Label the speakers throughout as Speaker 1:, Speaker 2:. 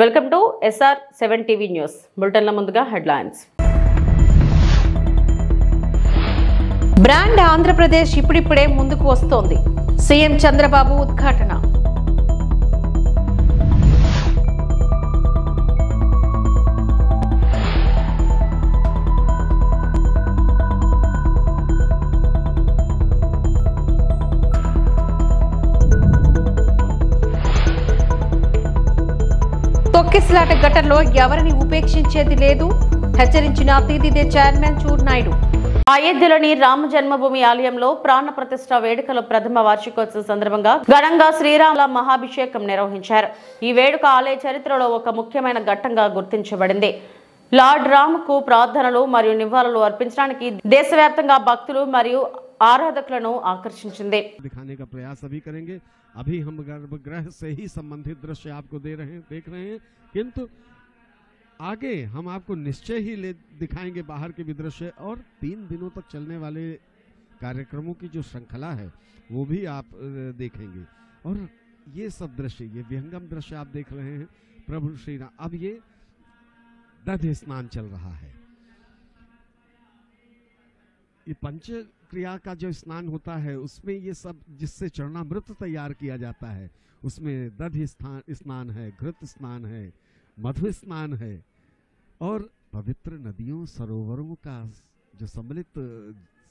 Speaker 1: Welcome to SR7 TV news బులెటిన్ల ముందుగా headlines. Brand Andhra Pradesh ఇప్పుడిప్పుడే ముందుకు వస్తోంది. సీఎం చంద్రబాబు ఉద్ఘాటన. తొక్కిసలాట ఘటనలో ఎవరిని ఉపేక్షించేది లేదు హెచ్చరించిన టీటీడీ చైర్మన్ చూర్నాయుడు. అయోధ్యలోని రామ జన్మభూమి ఆలయంలో ప్రాణ ప్రతిష్ఠ వేడుకల ప్రథమ వార్షికోత్సవం సందర్భంగా ఘనంగా శ్రీరాముల మహాభిషేకం నిర్వహించారు. ఈ వేడుక ఆలయ చరిత్రలో ఒక ముఖ్యమైన ఘట్టంగా గుర్తించబడింది. లార్డ్ రామ్కు ప్రార్థనలు మరియు నివాళులు అర్పించడానికి దేశవ్యాప్తంగా భక్తులు మరియు ఆరాధకులను ఆకర్షించింది.
Speaker 2: अभी हम गर्भगृह से ही संबंधित दृश्य आपको देख रहे हैं, किंतु आगे हम आपको निश्चय ही दिखाएंगे बाहर के भी दृश्य और 3 दिनों तक चलने वाले कार्यक्रमों की जो श्रृंखला है वो भी आप देखेंगे। और ये सब दृश्य, ये विहंगम दृश्य आप देख रहे हैं प्रभु श्री राम। अब ये दधि स्नान चल रहा है। ये पंच क्रिया का जो स्नान होता है उसमें ये सब जिससे चरणामृत तैयार किया जाता है उसमें दधि स्नान है, घृत स्नान है, मधु स्नान है और पवित्र नदियों सरोवरों का जो सम्मिलित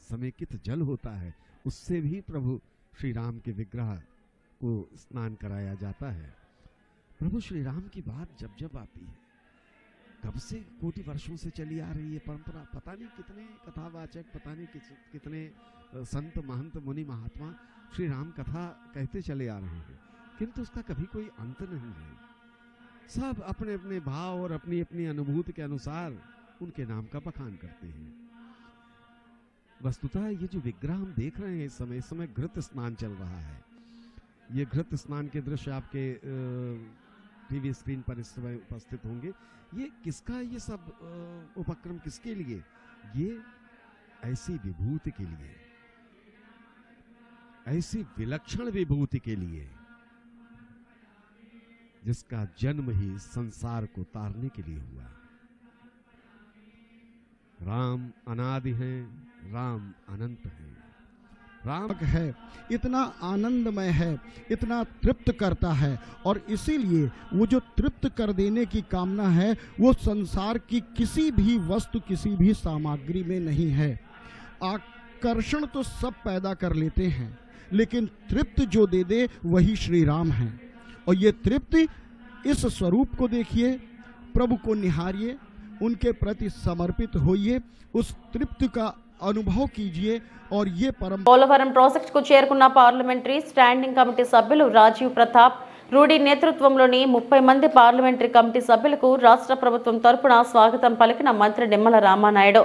Speaker 2: समेकित जल होता है उससे भी प्रभु श्री राम के विग्रह को स्नान कराया जाता है। प्रभु श्री राम की बात जब जब आती है, कब से कोटि वर्षों से चली आ रही है परंपरा, पता नहीं कितने कथावाचक, पता नहीं कितने संत महंत मुनि महात्मा श्री राम कथा कहते चले आ रहे हैं, किंतु उसका कभी कोई अंत नहीं है। सब अपने अपने भाव और अपनी अपनी अनुभूति के अनुसार उनके नाम का बखान करते हैं। वस्तुतः ये जो विग्रह हम देख रहे हैं इस समय घृत स्नान चल रहा है। ये घृत स्नान के दृश्य आपके टीवी स्क्रीन पर इस समय उपस्थित होंगे। ये किसका, ये सब उपक्रम किसके लिए? ये ऐसी विभूति के लिए, ऐसी विलक्षण विभूति के लिए जिसका जन्म ही संसार को तारने के लिए हुआ। राम अनादि है, राम अनंत है, राम
Speaker 3: है, इतना आनंदमय है, इतना तृप्त करता है और इसीलिए वो जो तृप्त कर देने की कामना है वो संसार की किसी भी वस्तु, किसी भी सामग्री में नहीं है। आकर्षण तो सब पैदा कर लेते हैं लेकिन तृप्त जो दे दे वही श्री राम है। और ये तृप्ति, इस स्वरूप को देखिए, प्रभु को निहारिए, उनके प्रति समर्पित होइए, उस तृप्ति का अनुभव कीजिए। और ये
Speaker 1: పోలవరం ప్రాజెక్టుకు చేరుకున్న పార్లమెంటరీ స్టాండింగ్ కమిటీ సభ్యులు రాజీవ్ ప్రతాప్ రూడి నేతృత్వంలోని 30 మంది పార్లమెంటరీ కమిటీ సభ్యులకు రాష్ట్ర ప్రభుత్వం తరపున స్వాగతం పలికిన మంత్రి నిమ్మల రామానాయుడు.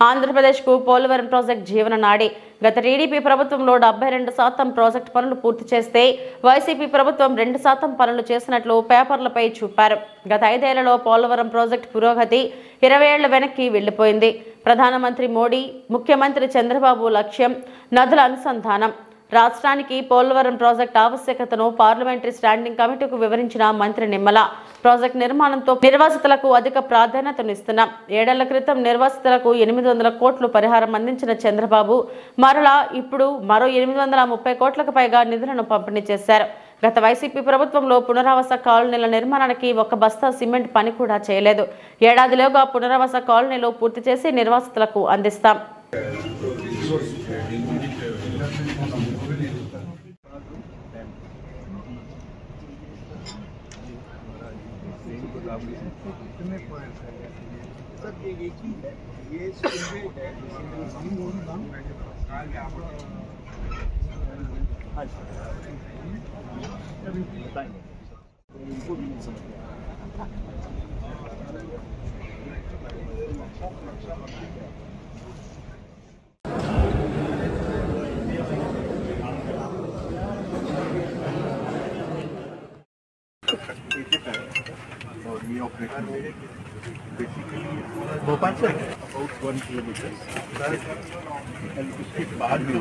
Speaker 1: ఆంధ్రప్రదేశ్కు పోలవరం ప్రాజెక్టు జీవననాడి. గత టీడీపీ ప్రభుత్వంలో 72% ప్రాజెక్టు పనులు పూర్తి చేస్తే వైసీపీ ప్రభుత్వం 2% పనులు చేసినట్లు పేపర్లపై చూపారు. గత 5 ఏళ్లలో పోలవరం ప్రాజెక్టు పురోగతి 20 ఏళ్ల వెనక్కి వెళ్లిపోయింది. ప్రధానమంత్రి మోడీ, ముఖ్యమంత్రి చంద్రబాబు లక్ష్యం నదుల అనుసంధానం. రాష్ట్రానికి పోలవరం ప్రాజెక్టు ఆవశ్యకతను పార్లమెంటరీ స్టాండింగ్ కమిటీకు వివరించిన మంత్రి నిమ్మల, ప్రాజెక్టు నిర్మాణంతో నిర్వాసితులకు అధిక ప్రాధాన్యతనిస్తున్నాం. 7 ఏళ్ల క్రితం నిర్వాసితులకు 800 కోట్లు పరిహారం అందించిన చంద్రబాబు మరలా ఇప్పుడు మరో 830 కోట్లకు పైగా నిధులను పంపిణీ చేశారు. గత వైసీపీ ప్రభుత్వంలో పునరావాస కాలనీల నిర్మాణానికి 1 బస్తా సిమెంట్ పని కూడా చేయలేదు. ఏడాదిలోగా పునరావాస కాలనీలు పూర్తి చేసి నిర్వాసితులకు అందిస్తాం.
Speaker 4: भोपाल से about 1 kilometer and उसके बाद में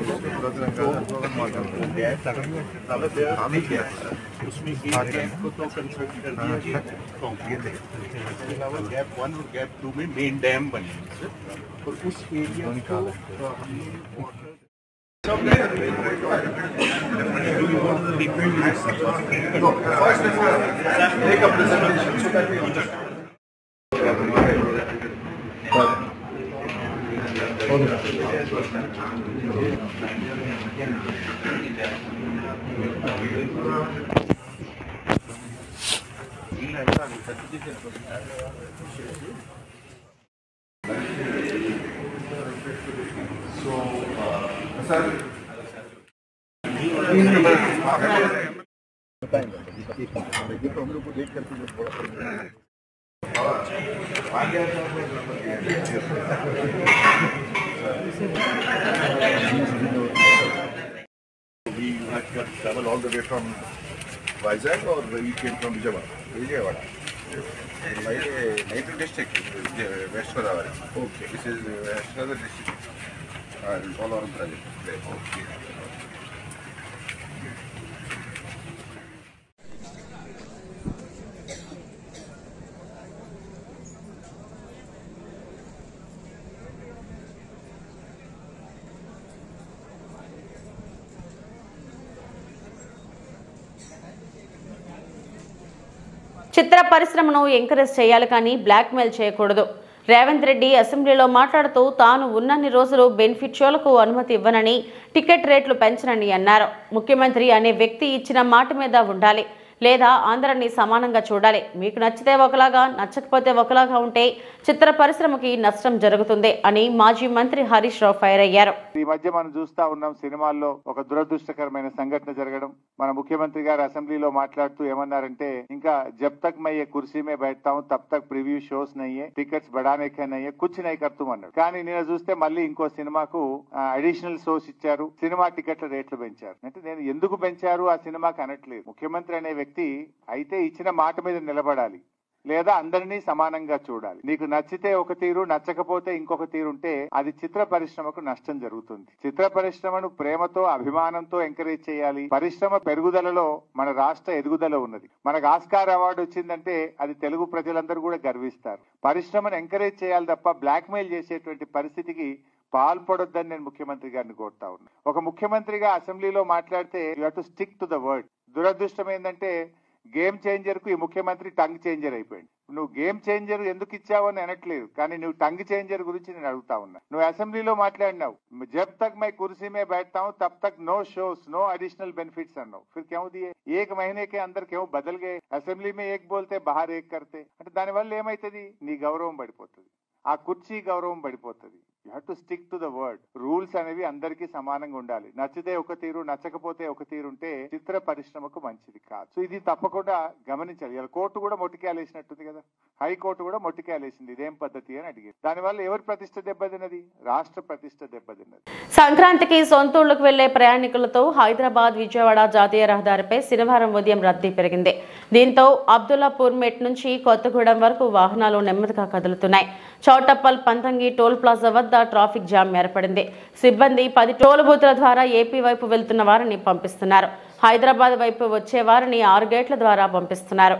Speaker 4: उसमें गैप को तो कंस्ट्रक्ट कर दिया गया कंक्रीट इसके अलावा गैप 1 और गैप 2 में मेन डैम बने और उस एरिया को हमने We had to travel all the way from Vizag or we came from Vijayawada. My native district is West Godavari. Okay. This is West Godavari district. All project. Okay.
Speaker 1: చిత్ర పరిశ్రమను encourage చేయాలి కానీ blackmail చేయకూడదు. రేవంత్ రెడ్డి అసెంబ్లీలో మాట్లాడుతూ తాను ఉన్నన్ని రోజులు benefit షోలకు అనుమతి ఇవ్వనని, టికెట్ రేట్లు పెంచనని అన్నారు. ముఖ్యమంత్రి అనే వ్యక్తి ఇచ్చిన మాట మీద ఉండాలి, లేదా అందరినీ సమానంగా చూడాలి. మీకు నచ్చితే ఒకలాగా, నచ్చకపోతే ఒకలాగా ఉంటే చిత్ర పరిశ్రమకి నష్టం జరుగుతుంది అని మాజీ మంత్రి హరీష్ రావు ఫైర్ అయ్యారు.
Speaker 5: ఈ మధ్య మనం చూస్తా ఉన్నాం సినిమాల్లో ఒక దురదృష్టకరమైన సంఘటన జరగడం. మన ముఖ్యమంత్రి గారు అసెంబ్లీలో మాట్లాడుతూ ఏమన్నారంటే, ఇంకా జబ్ తక్ మై కుర్సీ మే బైఠతా హూं తబ్ తక్ ప్రివ్యూ షోస్ నహీ హై, టికెట్స్ బడానే కే నహీ హై, కుచ్ నహీ కర్తూ అన్నాడు. కానీ నేను చూస్తే మళ్ళీ ఇంకో సినిమాకు అడిషనల్ షోస్ ఇచ్చారు, సినిమా టికెట్ల రేట్లు పెంచారు. అంటే నేను ఎందుకు పెంచారు ఆ సినిమాకి అనట్లేదు. ముఖ్యమంత్రి అనే వ్యక్తి అయితే ఇచ్చిన మాట మీద నిలబడాలి, లేదా అందరినీ సమానంగా చూడాలి. నీకు నచ్చితే ఒక తీరు, నచ్చకపోతే ఇంకొక తీరు ఉంటే అది చిత్ర పరిశ్రమకు నష్టం జరుగుతుంది. చిత్ర పరిశ్రమను ప్రేమతో, అభిమానంతో ఎంకరేజ్ చేయాలి. పరిశ్రమ పెరుగుదలలో మన రాష్ట్ర ఎదుగుదల ఉన్నది. మనకు ఆస్కార్ అవార్డు వచ్చిందంటే అది తెలుగు ప్రజలందరూ కూడా గర్విస్తారు. పరిశ్రమను ఎంకరేజ్ చేయాలి తప్ప బ్లాక్ మెయిల్ చేసేటువంటి పరిస్థితికి పాల్పడొద్దని నేను ముఖ్యమంత్రి గారిని కోరుతా ఉన్నా. ఒక ముఖ్యమంత్రిగా అసెంబ్లీలో మాట్లాడితే you have to stick to the word. దురదృష్టం ఏంటంటే గేమ్ చేంజర్ కు ఈ ముఖ్యమంత్రి టంగ్ చేంజర్ అయిపోయింది. నువ్వు గేమ్ చేంజర్ ఎందుకు ఇచ్చావు అని అనట్లేదు, కానీ నువ్వు టంగ్ చేంజర్ గురించి నేను అడుగుతా ఉన్నా. నువ్వు అసెంబ్లీలో మాట్లాడినావు, జబ్ తక్ మై కుర్సీ మే बैठता हूं तब तक no shows no additional benefits అన్నావు. फिर क्यों दिए? एक महीने के अंदर क्यों बदल गए? అసెంబ్లీ में एक बोलते बाहर एक करते. అంటే దానివల్ల ఏమైతుంది? నీ గౌరవం పడిపోతుంది, ఆ కుర్చీ గౌరవం పడిపోతుంది. You have to stick to the word. Rules అనేవి అందరికీ సమానంగా ఉండాలి. నచ్చితే ఒక తీరు, నచ్చకపోతే ఒక తీరు ఉంటే చిత్ర పరిశ్రమకు మంచిది కాదు. సో ఇది తప్పకుండా గమనించాలి. ఇలా కోర్టు కూడా మొట్టికాయలేసినట్టుంది కదా, హైకోర్టు కూడా మొట్టికాయలేసింది. ఇదేం పద్ధతి అని అడిగారు. దానివల్ల ఎవరి ప్రతిష్ట దెబ్బతిన్నది? రాష్ట్ర ప్రతిష్ట దెబ్బతిన్నది.
Speaker 1: సంక్రాంతికి సొంతూళ్లకు వెళ్లే ప్రయాణికులతో హైదరాబాద్ విజయవాడ జాతీయ రహదారిపై శనివారం ఉదయం రద్దీ పెరిగింది. దీంతో అబ్దుల్లాపూర్ మెట్ నుంచి కొత్తగూడెం వరకు వాహనాలు నెమ్మదిగా కదులుతున్నాయి. చౌటప్పల్ పంతంగి టోల్ ప్లాజా వద్ద ట్రాఫిక్ జామ్ ఏర్పడింది. సిబ్బంది 10 టోల్ బూత్ల ద్వారా ఏపీ వైపు వెళ్తున్న వారిని పంపిస్తున్నారు. హైదరాబాద్ వైపు వచ్చే వారిని 6 గేట్ల ద్వారా పంపిస్తున్నారు.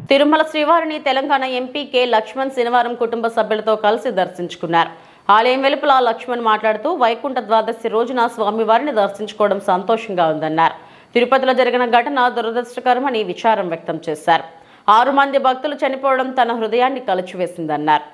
Speaker 1: తిరుమల శ్రీవారిని తెలంగాణ ఎంపీ కె లక్ష్మణ్ శనివారం కుటుంబ సభ్యులతో కలిసి దర్శించుకున్నారు. ఆలయం వెలుపల లక్ష్మణ్ మాట్లాడుతూ వైకుంఠ ద్వాదశి రోజున స్వామివారిని దర్శించుకోవడం సంతోషంగా ఉందన్నారు. తిరుపతిలో జరిగిన ఘటన దురదృష్టకరమని విచారం వ్యక్తం చేశారు. 6 మంది భక్తులు చనిపోవడం తన హృదయాన్ని కలిచివేసిందన్నారు.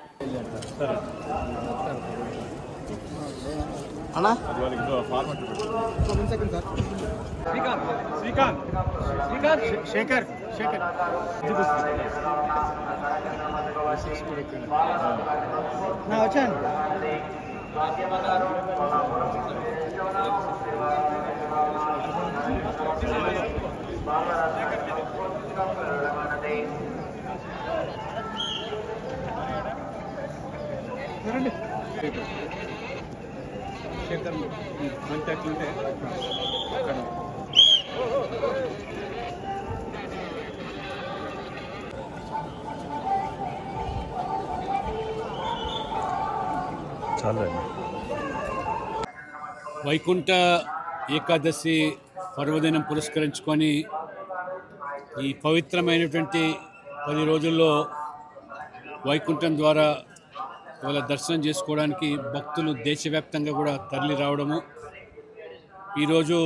Speaker 6: వైకుంఠ ఏకాదశి పర్వదినం పురస్కరించుకొని ఈ పవిత్రమైనటువంటి 10 రోజుల్లో వైకుంఠం ద్వారా వాళ్ళ దర్శనం చేసుకోవడానికి భక్తులు దేశవ్యాప్తంగా కూడా తరలి రావడము. ఈరోజు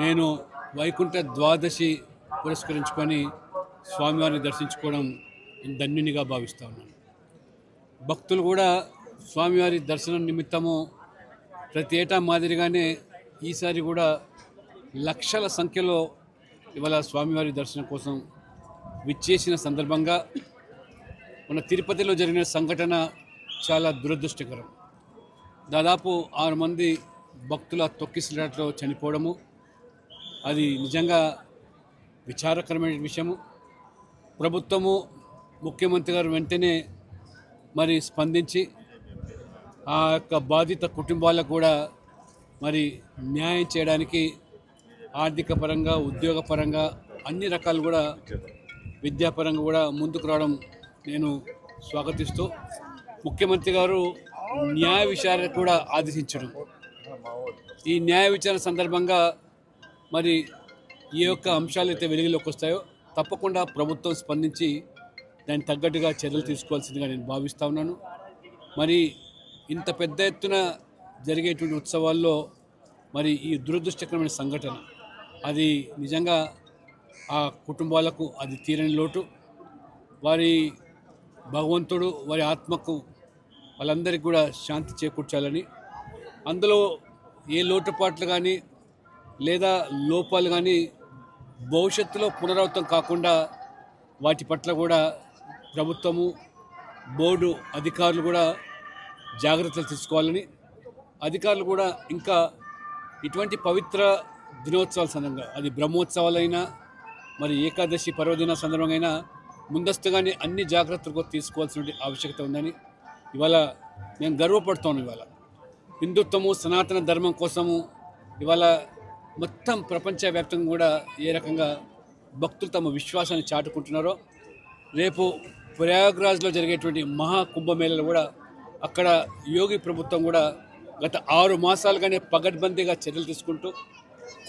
Speaker 6: నేను వైకుంఠ ద్వాదశి పురస్కరించుకొని స్వామివారిని దర్శించుకోవడం ధన్యునిగా భావిస్తూ ఉన్నాను. భక్తులు కూడా స్వామివారి దర్శనం నిమిత్తము ప్రతి ఏటా మాదిరిగానే ఈసారి కూడా లక్షల సంఖ్యలో ఇవాళ స్వామివారి దర్శనం కోసం విచ్చేసిన సందర్భంగా మన తిరుపతిలో జరిగిన సంఘటన చాలా దురదృష్టకరం. దాదాపు 6 మంది భక్తుల తొక్కిసలాటలో చనిపోవడము అది నిజంగా విచారకరమైన విషయము. ప్రభుత్వము ముఖ్యమంత్రి గారు వెంటనే మరి స్పందించి ఆ యొక్క బాధిత కుటుంబాలకు కూడా మరి న్యాయం చేయడానికి ఆర్థిక పరంగా, ఉద్యోగపరంగా అన్ని రకాలు కూడా విద్యాపరంగా కూడా ముందుకు రావడం నేను స్వాగతిస్తూ, ముఖ్యమంత్రి గారు న్యాయ విచారణ కూడా ఆదేశించడం, ఈ న్యాయ విచారణ సందర్భంగా మరి ఏ యొక్క అంశాలు అయితే వెలుగులోకి వస్తాయో తప్పకుండా ప్రభుత్వం స్పందించి దానికి తగ్గట్టుగా చర్యలు తీసుకోవాల్సిందిగా నేను భావిస్తూ ఉన్నాను. మరి ఇంత పెద్ద ఎత్తున జరిగేటువంటి ఉత్సవాల్లో మరి ఈ దురదృష్టకరమైన సంఘటన అది నిజంగా ఆ కుటుంబాలకు అది తీరని లోటు. వారి భగవంతుడు వారి ఆత్మకు వాళ్ళందరికీ కూడా శాంతి చేకూర్చాలని, అందులో ఏ లోటుపాట్లు కానీ లేదా లోపాలు కానీ భవిష్యత్తులో పునరావృతం కాకుండా వాటి పట్ల కూడా ప్రభుత్వము, బోర్డు అధికారులు కూడా జాగ్రత్తలు తీసుకోవాలని, అధికారులు కూడా ఇంకా ఇటువంటి పవిత్ర దినోత్సవాల సందర్భంగా అది బ్రహ్మోత్సవాలైనా మరి ఏకాదశి పర్వదిన సందర్భంగా అయినా ముందస్తుగానే అన్ని జాగ్రత్తలు తీసుకోవాల్సిన ఆవశ్యకత ఉందని ఇవాళ నేను గర్వపడుతాను. ఇవాళ హిందుత్వము, సనాతన ధర్మం కోసము ఇవాళ మొత్తం ప్రపంచవ్యాప్తంగా కూడా ఏ రకంగా భక్తులు తమ విశ్వాసాన్ని చాటుకుంటున్నారో, రేపు ప్రయాగ్రాజ్లో జరిగేటువంటి మహాకుంభమేళలో కూడా అక్కడ యోగి ప్రభుత్వం కూడా గత 6 మాసాలుగానే పగడ్బందీగా చర్యలు తీసుకుంటూ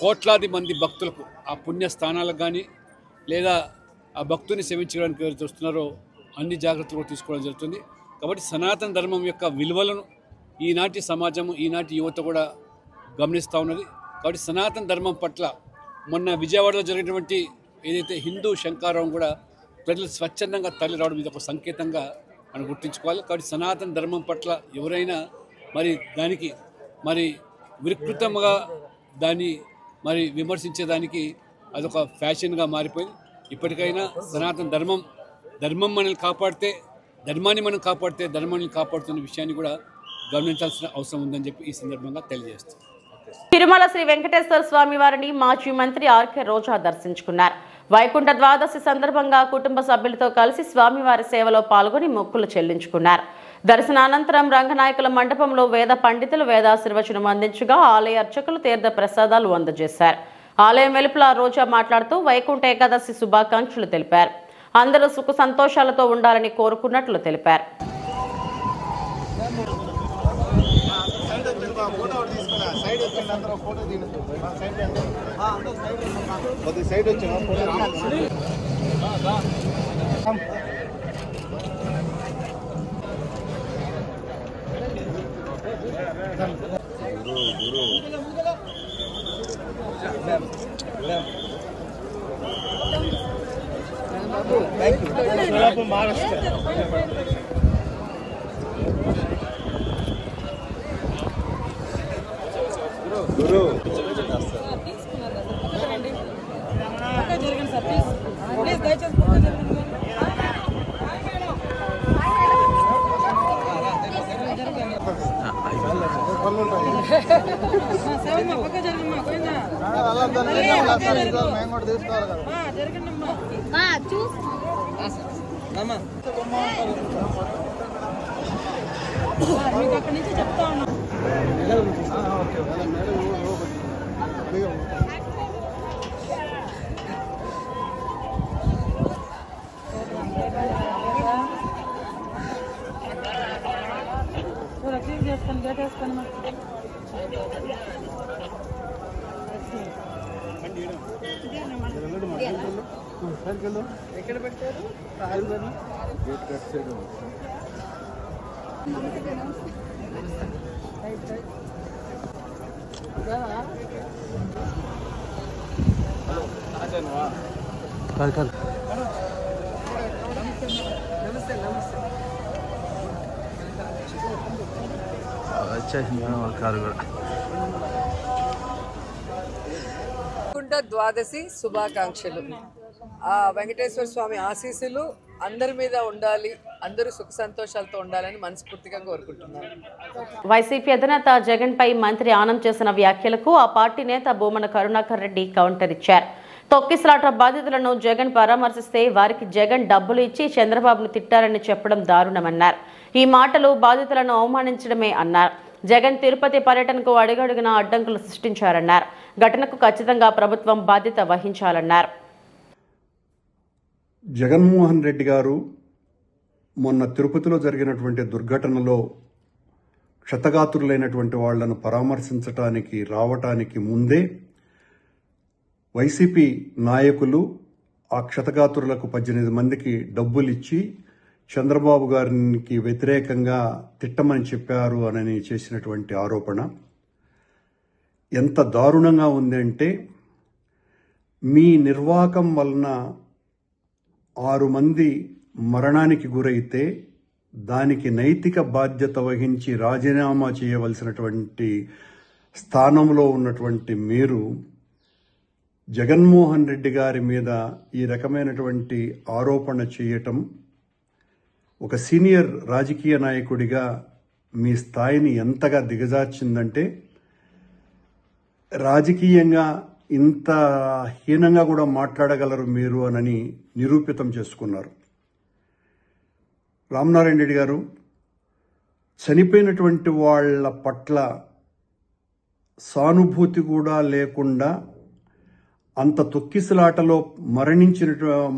Speaker 6: కోట్లాది మంది భక్తులకు ఆ పుణ్య స్థానాలకు కానీ లేదా ఆ భక్తుని సేవించడానికి ఎవరైతే వస్తున్నారో అన్ని జాగ్రత్తలు తీసుకోవడం జరుగుతుంది. కాబట్టి సనాతన ధర్మం యొక్క విలువలను ఈనాటి సమాజం, ఈనాటి యువత కూడా గమనిస్తూ ఉన్నది. కాబట్టి సనాతన ధర్మం పట్ల మొన్న విజయవాడలో జరిగినటువంటి ఏదైతే హిందూ శంకారావం కూడా ప్రజలు స్వచ్ఛందంగా తరలి రావడం ఇది ఒక సంకేతంగా మనం గుర్తుంచుకోవాలి. కాబట్టి సనాతన ధర్మం పట్ల ఎవరైనా మరి దానికి మరి వికృతంగా దాన్ని మరి విమర్శించేదానికి అదొక ఫ్యాషన్గా మారిపోయింది. ఇప్పటికైనా సనాతన ధర్మం మనల్ని కాపాడితే, ధర్మాన్ని మనం కాపాడితే ధర్మాన్ని కాపాడుతున్న విషయాన్ని కూడా గమనించాల్సిన అవసరం ఉందని చెప్పి ఈ సందర్భంగా తెలియజేస్తాం.
Speaker 1: తిరుమల శ్రీ వెంకటేశ్వర స్వామి వారిని మాజీ మంత్రి ఆర్కే రోజా దర్శించుకున్నారు. వైకుంఠ ద్వాదశి సందర్భంగా కుటుంబ సభ్యులతో కలిసి స్వామివారి సేవలో పాల్గొని మొక్కులు చెల్లించుకున్నారు. దర్శనానంతరం రంగనాయకుల మండపంలో వేద పండితులు వేదాశీర్వచనం అందించగా ఆలయ అర్చకులు తీర్థ ప్రసాదాలు అందజేశారు. ఆలయం వెలుపల రోజా మాట్లాడుతూ వైకుంఠ ఏకాదశి శుభాకాంక్షలు తెలిపారు. అందరూ సుఖ సంతోషాలతో ఉండాలని కోరుకున్నట్లు తెలిపారు.
Speaker 7: అక్కడి నుంచి చెప్తా ఉన్నా రసీదు చేసుకొని గేట్ వేసుకొని ఎక్కడ పెట్టారు నమస్తే నమస్తే
Speaker 8: వైకుంఠ ద్వాదశి శుభాకాంక్షలు. ఆ వెంకటేశ్వర స్వామి ఆశీస్సులు అందరి మీద ఉండాలి, అందరూ సుఖ సంతోషాలతో ఉండాలని మనస్ఫూర్తిగా కోరుకుంటున్నాను.
Speaker 1: వైసీపీ అధినేత జగన్ పై మంత్రి ఆనం చేసిన వ్యాఖ్యలకు ఆ పార్టీ నేత భూమన కరుణాకర్ రెడ్డి కౌంటర్ ఇచ్చారు. తొక్కిసలాట బాధితులను జగన్ పరామర్శిస్తే వారికి జగన్ డబ్బులు ఇచ్చి చంద్రబాబును తిట్టారని చెప్పడం దారుణమన్నారు. ఈ మాటలు బాధితులను అవమానించడమే అన్నారు. జగన్ తిరుపతి పర్యటనకు అడుగడుగునా అడ్డంకులు సృష్టించారన్నారు. ఘటనకు ఖచ్చితంగా ప్రభుత్వం బాధ్యత వహించాలన్నారు.
Speaker 9: జగన్మోహన్ రెడ్డి గారు మొన్న తిరుపతిలో జరిగినటువంటి దుర్ఘటనలో క్షతగాత్రులైనటువంటి వాళ్లను పరామర్శించడానికి రావటానికి ముందే వైసీపీ నాయకులు ఆ క్షతగాత్రులకు 18 మందికి డబ్బులిచ్చి చంద్రబాబు గారికి వ్యతిరేకంగా తిట్టమని చెప్పారు అని చేసినటువంటి ఆరోపణ ఎంత దారుణంగా ఉంది అంటే, మీ నిర్వాకం వలన 6 మంది మరణానికి గురైతే దానికి నైతిక బాధ్యత వహించి రాజీనామా చేయవలసినటువంటి స్థానంలో ఉన్నటువంటి మీరు జగన్మోహన్ రెడ్డి గారి మీద ఈ రకమైనటువంటి ఆరోపణ చేయటం ఒక సీనియర్ రాజకీయ నాయకుడిగా మీ స్థాయిని ఎంతగా దిగజార్చిందంటే, రాజకీయంగా ఇంత హీనంగా కూడా మాట్లాడగలరు మీరు అని నిరూపితం చేసుకున్నారు. రామనారాయణ రెడ్డి గారు చనిపోయినటువంటి వాళ్ళ పట్ల సానుభూతి కూడా లేకుండా అంత తొక్కిసలాటలో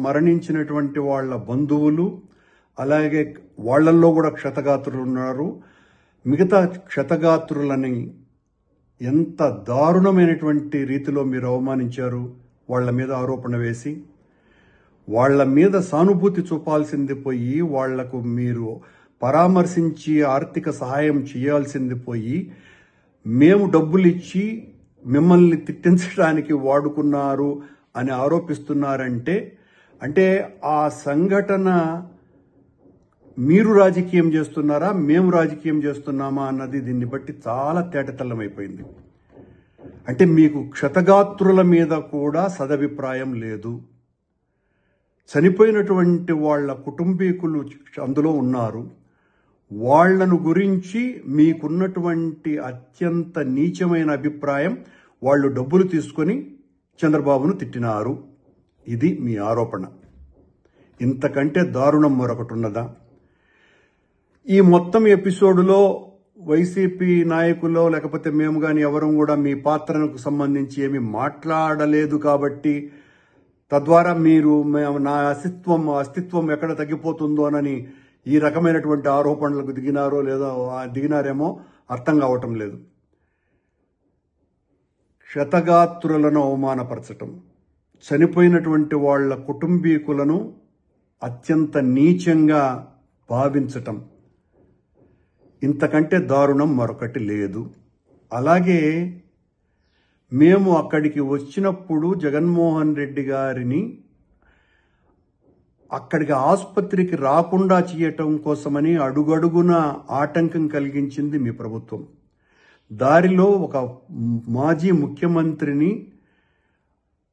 Speaker 9: మరణించినటువంటి వాళ్ళ బంధువులు, అలాగే వాళ్లల్లో కూడా క్షతగాత్రులు ఉన్నారు. మిగతా క్షతగాత్రులని ఎంత దారుణమైనటువంటి రీతిలో మీరు అవమానించారు. వాళ్ల మీద ఆరోపణ వేసి వాళ్ల మీద సానుభూతి చూపాల్సింది పోయి, వాళ్లకు మీరు పరామర్శించి ఆర్థిక సహాయం చేయాల్సింది పోయి, మేము డబ్బులు ఇచ్చి మిమ్మల్ని తిట్టించడానికి వాడుకున్నారు అని ఆరోపిస్తున్నారంటే, అంటే ఆ సంఘటన మీరు రాజకీయం చేస్తున్నారా, మేము రాజకీయం చేస్తున్నామా అన్నది దీన్ని బట్టి చాలా తేటతెల్లమైపోయింది. అంటే మీకు క్షతగాత్రుల మీద కూడా సదభిప్రాయం లేదు. చనిపోయినటువంటి వాళ్ళ కుటుంబీకులు అందులో ఉన్నారు. వాళ్లను గురించి మీకున్నటువంటి అత్యంత నీచమైన అభిప్రాయం, వాళ్ళు డబ్బులు తీసుకొని చంద్రబాబును తిట్టినారు. ఇది మీ ఆరోపణ. ఇంతకంటే దారుణం మరొకటి ఉన్నదా? ఈ మొత్తం ఎపిసోడ్లో వైసీపీ నాయకులు లేకపోతే మేము కానీ ఎవరం కూడా మీ పాత్రకు సంబంధించి ఏమీ మాట్లాడలేదు కాబట్టి, తద్వారా మీరు నా అస్తిత్వం ఎక్కడ తగ్గిపోతుందోనని ఈ రకమైనటువంటి ఆరోపణలకు దిగినారో లేదో దిగినారేమో అర్థం కావటం లేదు. క్షతగాత్రులను అవమానపరచటం, చనిపోయినటువంటి వాళ్ళ కుటుంబీకులను అత్యంత నీచంగా భావించటం, ఇంతకంటే దారుణం మరొకటి లేదు. అలాగే మేము అక్కడికి వచ్చినప్పుడు జగన్మోహన్ రెడ్డి గారిని అక్కడికి ఆసుపత్రికి రాకుండా చేయటం కోసమని అడుగడుగున ఆటంకం కలిగించింది మీ ప్రభుత్వం. దారిలో ఒక మాజీ ముఖ్యమంత్రిని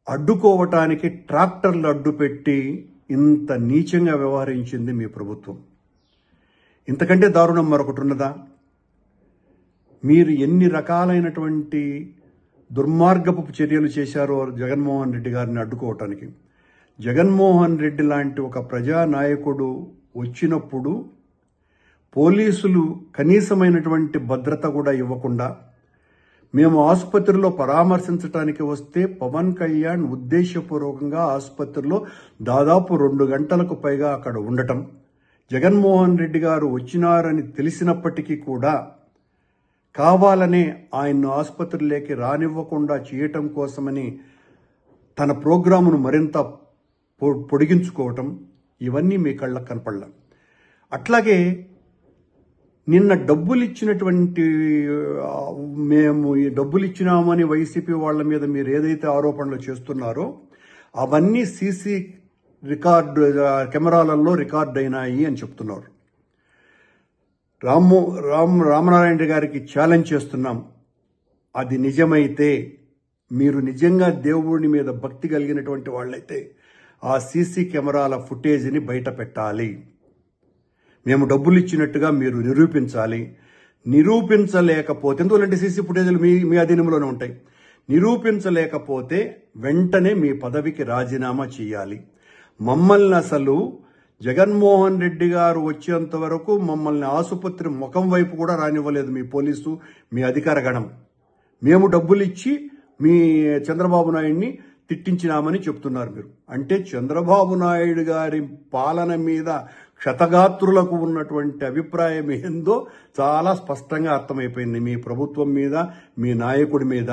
Speaker 9: అడ్డుకోవటానికి ట్రాక్టర్లు అడ్డుపెట్టి ఇంత నీచంగా వ్యవహరించింది మీ ప్రభుత్వం. ఇంతకంటే దారుణం మరొకటి ఉన్నదా? మీరు ఎన్ని రకాలైనటువంటి దుర్మార్గపు చర్యలు చేశారో జగన్మోహన్ రెడ్డి గారిని అడ్డుకోవటానికి. జగన్మోహన్ రెడ్డి లాంటి ఒక ప్రజానాయకుడు వచ్చినప్పుడు పోలీసులు కనీసమైనటువంటి భద్రత కూడా ఇవ్వకుండా, మేము ఆసుపత్రిలో పరామర్శించడానికి వస్తే పవన్ కళ్యాణ్ ఉద్దేశపూర్వకంగా ఆసుపత్రిలో దాదాపు 2 గంటలకు పైగా అక్కడ ఉండటం, జగన్మోహన్ రెడ్డి గారు వచ్చినారని తెలిసినప్పటికీ కూడా కావాలనే ఆయన్ను ఆసుపత్రిలోకి రానివ్వకుండా చేయటం కోసమని తన ప్రోగ్రామును మరింత పొడిగించుకోవటం, ఇవన్నీ మీ కళ్ళకు కనపడలా. అట్లాగే నిన్న డబ్బులు ఇచ్చినటువంటి, మేము ఈ డబ్బులు ఇచ్చినామని వైసీపీ వాళ్ళ మీద మీరు ఏదైతే ఆరోపణలు చేస్తున్నారో అవన్నీ సీసీ కెమెరాలలో రికార్డ్ అయినాయి అని చెప్తున్నారు. రామనారాయణ గారికి ఛాలెంజ్ చేస్తున్నాం. అది నిజమైతే, మీరు నిజంగా దేవుడి మీద భక్తి కలిగినటువంటి వాళ్ళైతే ఆ సీసీ కెమెరాల ఫుటేజ్ని బయట పెట్టాలి. మేము డబ్బులు ఇచ్చినట్టుగా మీరు నిరూపించాలి. నిరూపించలేకపోతే, ఎందుకంటే సీసీ ఫుటేజ్లు మీ అధీనంలోనే ఉంటాయి, నిరూపించలేకపోతే వెంటనే మీ పదవికి రాజీనామా చేయాలి. మమ్మల్ని అసలు జగన్మోహన్ రెడ్డి గారు వచ్చేంత వరకు మమ్మల్ని ఆసుపత్రి ముఖం వైపు కూడా రానివ్వలేదు మీ పోలీసు, మీ అధికార గణం. మేము డబ్బులు ఇచ్చి మీ చంద్రబాబు నాయుడిని తిట్టించినామని చెప్తున్నారు మీరు. అంటే చంద్రబాబు నాయుడు గారి పాలన మీద క్షతగాత్రులకు ఉన్నటువంటి అభిప్రాయం ఏందో చాలా స్పష్టంగా అర్థమైపోయింది. మీ ప్రభుత్వం మీద, మీ నాయకుడి మీద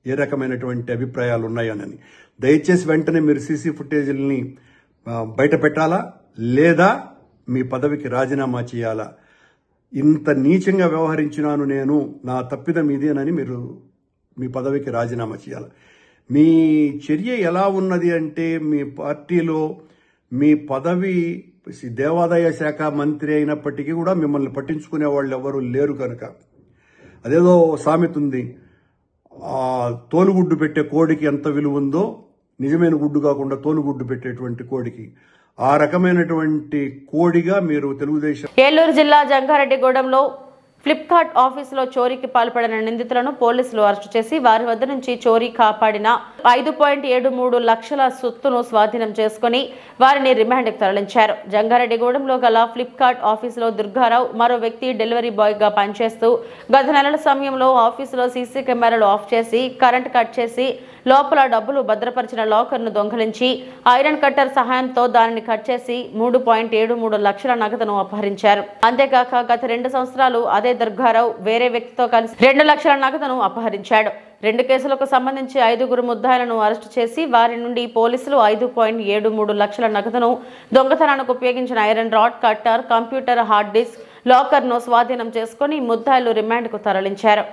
Speaker 9: ఏ రకమైనటువంటి అభిప్రాయాలు ఉన్నాయని. దయచేసి వెంటనే మీరు సీసీ ఫుటేజీలని బయట పెట్టాలా, లేదా మీ పదవికి రాజీనామా చేయాలా. ఇంత నీచంగా వ్యవహరించినాను నేను, నా తప్పిదం ఇదేనని మీరు మీ పదవికి రాజీనామా చేయాలి. మీ చర్య ఎలా ఉన్నది అంటే, మీ పార్టీలో మీ పదవి దేవాదాయ శాఖ మంత్రి అయినప్పటికీ కూడా మిమ్మల్ని పట్టించుకునే వాళ్ళు ఎవరు లేరు కనుక, అదేదో సామెత ఉంది, తోలుగుడ్డు పెట్టే కోడికి ఎంత విలువ ఉందో నిజమైన గుడ్డు కాకుండా తోలుగుడ్డు పెట్టేటువంటి కోడికి, ఆ రకమైనటువంటి కోడిగా మీరు తెలుగుదేశం.
Speaker 1: ఏలూరు జిల్లా జంగారెడ్డిగూడెంలో ఫ్లిప్కార్ట్ ఆఫీసులో చోరీకి పాల్పడిన నిందితులను పోలీసులు అరెస్టు చేసి వారి వద్ద నుంచి చోరీ కాపాడిన 5.73 లక్షల సొత్తును స్వాధీనం చేసుకుని వారిని రిమాండ్కు తరలించారు. జంగారెడ్డిగూడెంలో గల ఫ్లిప్కార్ట్ ఆఫీసులో దుర్గారావు మరో వ్యక్తి డెలివరీ బాయ్గా పనిచేస్తూ గత నెలల సమయంలో ఆఫీసులో సీసీ కెమెరాలు ఆఫ్ చేసి కరెంట్ కట్ చేసి లోపల డబ్బులు భద్రపరిచిన లాకర్ను దొంగిలించి ఐరన్ కట్టర్ సహాయంతో దానిని కట్ చేసి 3.73 లక్షల నగదును అపహరించారు. అంతేకాక గత 2 సంవత్సరాలు అదే దుర్గారావు వేరే వ్యక్తితో కలిసి 2 లక్షల నగదును అపహరించాడు. 2 కేసులకు సంబంధించి 5 ముద్దాయిలను అరెస్టు చేసి వారి నుండి పోలీసులు 5.73 లక్షల నగదును, దొంగతనానికి ఉపయోగించిన iron rod, cutter, computer, hard disk, లాకర్ను స్వాధీనం చేసుకుని ముద్దాయిలు రిమాండ్కు తరలించారు.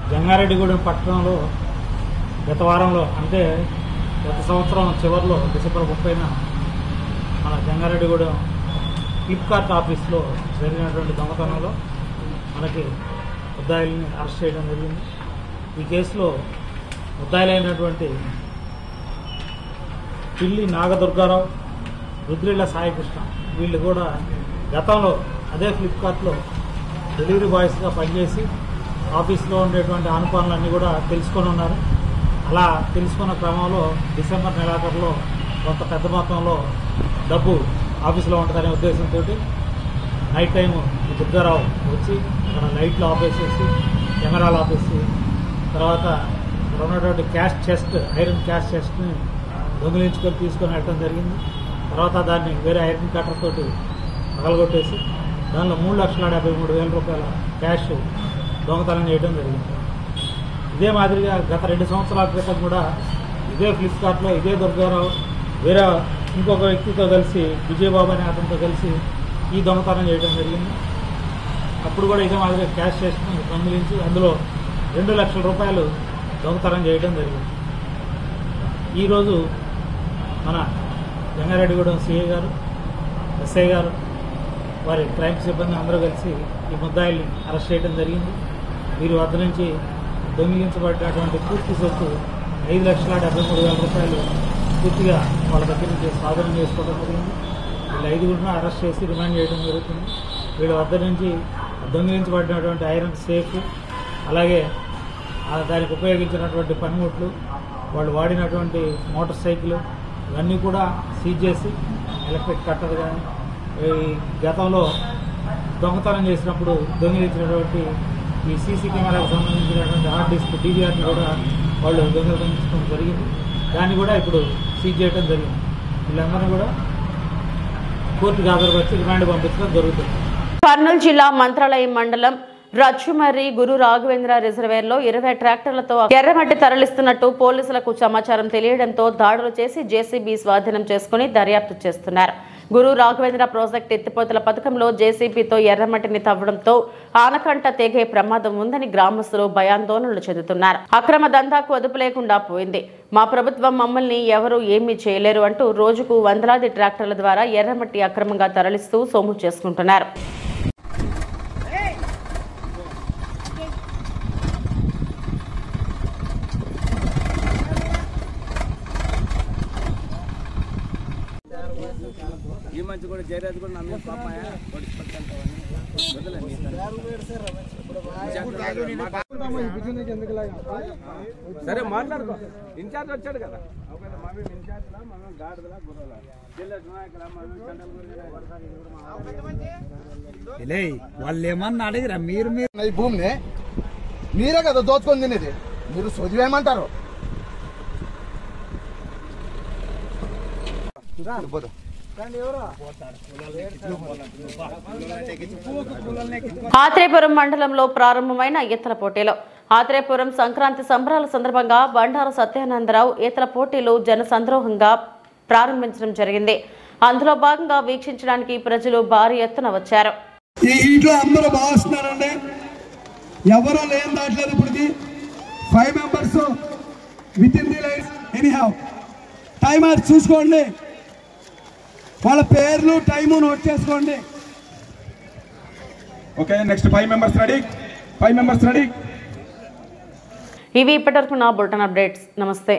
Speaker 10: జంగారెడ్డిగూడెం పట్టణంలో గత వారంలో, అంటే గత సంవత్సరం చివరిలో డిసెంబర్ 30న మన జంగారెడ్డిగూడెం ఫ్లిప్కార్ట్ ఆఫీస్లో జరిగినటువంటి దొంగతనంలో మనకి ముద్దాయిల్ని అరెస్ట్ చేయడం జరిగింది. ఈ కేసులో ముద్దాయిలైనటువంటి పిల్లి నాగదుర్గారావు, రుద్రిళ్ల సాయికృష్ణ వీళ్ళు కూడా గతంలో అదే ఫ్లిప్కార్ట్లో డెలివరీ బాయ్స్గా పనిచేసి ఆఫీస్లో ఉండేటువంటి ఆనుపాలన్నీ కూడా తెలుసుకొని ఉన్నారు. అలా తెలుసుకున్న క్రమంలో డిసెంబర్ నెలాఖరులో కొంత పెద్ద మొత్తంలో డబ్బు ఆఫీస్లో ఉంటుందనే ఉద్దేశంతో నైట్ టైం దుర్గారావు వచ్చి అక్కడ లైట్లు ఆపేసేసి కెమెరాల ఆఫీసు, తర్వాత ఇక్కడ ఉన్నటువంటి క్యాష్ చెస్ట్, ఐరన్ క్యాష్ చెస్ట్ని దొంగిలించుకొని తీసుకొని వెళ్ళడం జరిగింది. తర్వాత దాన్ని వేరే ఐరన్ కట్టర్ తోటి పగలగొట్టేసి దానిలో 3,73,000 రూపాయల క్యాష్ దొంగతనం చేయడం జరిగింది. ఇదే మాదిరిగా గత 2 సంవత్సరాల క్రితం కూడా ఇదే ఫ్లిప్కార్ట్లో ఇదే దుర్గారావు వేరే ఇంకొక వ్యక్తితో కలిసి విజయబాబు అనే అతనితో కలిసి ఈ దొంగతనం చేయడం జరిగింది. అప్పుడు కూడా ఇదే మాదిరిగా క్యాష్ చేసుకుని దొంగిలించి అందులో 2 లక్షల రూపాయలు దొంగతనం చేయడం జరిగింది. ఈరోజు మన జంగారెడ్డిగూడెం సిఐ గారు, ఎస్ఐ గారు, వారి క్రైమ్ సిబ్బంది అందరూ కలిసి ఈ ముద్దాయిల్ని అరెస్ట్ చేయడం జరిగింది. వీరి వద్ద నుంచి దొంగిలించబడినటువంటి పూర్తి సొత్తు 5,73,000 రూపాయలు పూర్తిగా వాళ్ళ దగ్గర నుంచి స్వాధీనం చేసుకోవడం జరిగింది. వీళ్ళు 5గురిని అరెస్ట్ చేసి రిమాండ్ చేయడం జరుగుతుంది. వీళ్ళ వద్ద నుంచి దొంగిలించబడినటువంటి ఐరన్ సేఫ్, అలాగే దానికి ఉపయోగించినటువంటి పనిముట్లు, వాళ్ళు వాడినటువంటి మోటార్ సైకిల్ ఇవన్నీ కూడా సీజ్ చేసి ఎలక్ట్రిక్ కట్టర్ కానీ గతంలో దొంగతనం చేసినప్పుడు దొంగిలించినటువంటి ఈ సీసీ కెమెరాకు సంబంధించినటువంటి హార్డ్ డిస్క్ DVRని కూడా వాళ్ళు దొంగిలించడం జరిగింది. దాన్ని కూడా ఇప్పుడు సీజ్ చేయడం జరిగింది. వీళ్ళందరినీ కూడా కోర్టుకు హాజరుపరిచి రిమాండ్ పంపించడం జరుగుతుంది.
Speaker 1: కర్నూలు జిల్లా మంత్రాలయం మండలం రచ్చుమర్రి గురు రాఘవేంద్ర రిజర్వేర్లో 20 ట్రాక్టర్లతో ఎర్రమట్టి తరలిస్తున్నట్టు పోలీసులకు సమాచారం తెలియడంతో దాడులు చేసి జేసీబీ స్వాధీనం చేసుకుని దర్యాప్తు చేస్తున్నారు. గురు రాఘవేంద్ర ప్రాజెక్టు ఎత్తిపోతల పథకంలో జేసీబీతో ఎర్రమట్టిని తవ్వడంతో ఆనకంట తెగే ప్రమాదం ఉందని గ్రామస్తులు భయాందోళనలు చెందుతున్నారు. అక్రమ దందాకు అదుపు లేకుండా పోయింది. మా ప్రభుత్వం మమ్మల్ని ఎవరూ ఏమీ చేయలేరు అంటూ రోజుకు వందలాది ట్రాక్టర్ల ద్వారా ఎర్రమట్టి అక్రమంగా తరలిస్తూ సొమ్ము చేసుకుంటున్నారు.
Speaker 11: ఈ మంచి కూడా జయరాజ్ కూడా నమ్మే పాపాయ సరే మాట్లాడుకో. ఇన్ఛార్జ్ వచ్చాడు కదా,
Speaker 12: వాళ్ళు ఏమన్నా అడిగిరా? మీరు
Speaker 13: ఈ భూమిని మీరే కదా దోచుకొని తినేది, మీరు చదివేయమంటారు.
Speaker 1: ఆత్రేయపురం మండలంలో ప్రారంభమైన ఈతల పోటీలు. ఆత్రేయపురం సంక్రాంతి సంబరాల సందర్భంగా బండారు సత్యానందరావు ఈతల పోటీలు జనసంద్రోహంగా ప్రారంభించడం జరిగింది. అందులో భాగంగా వీక్షించడానికి ప్రజలు భారీ ఎత్తున వచ్చారు.
Speaker 14: ఇంట్లో అందరూ బాగున్నారండి, ఎవరో లేని దాట్లేదు. ఇప్పటికి 5 members with in the lines. Anyhow timer చూసుకోండి, వాళ్ళ పేర్లు టైము నోట్ చేసుకోండి. Okay, next 5 members ready. 5 members ready.
Speaker 1: ఇవి ఇప్పటివరకు నా బులెటిన్ అప్డేట్స్. నమస్తే.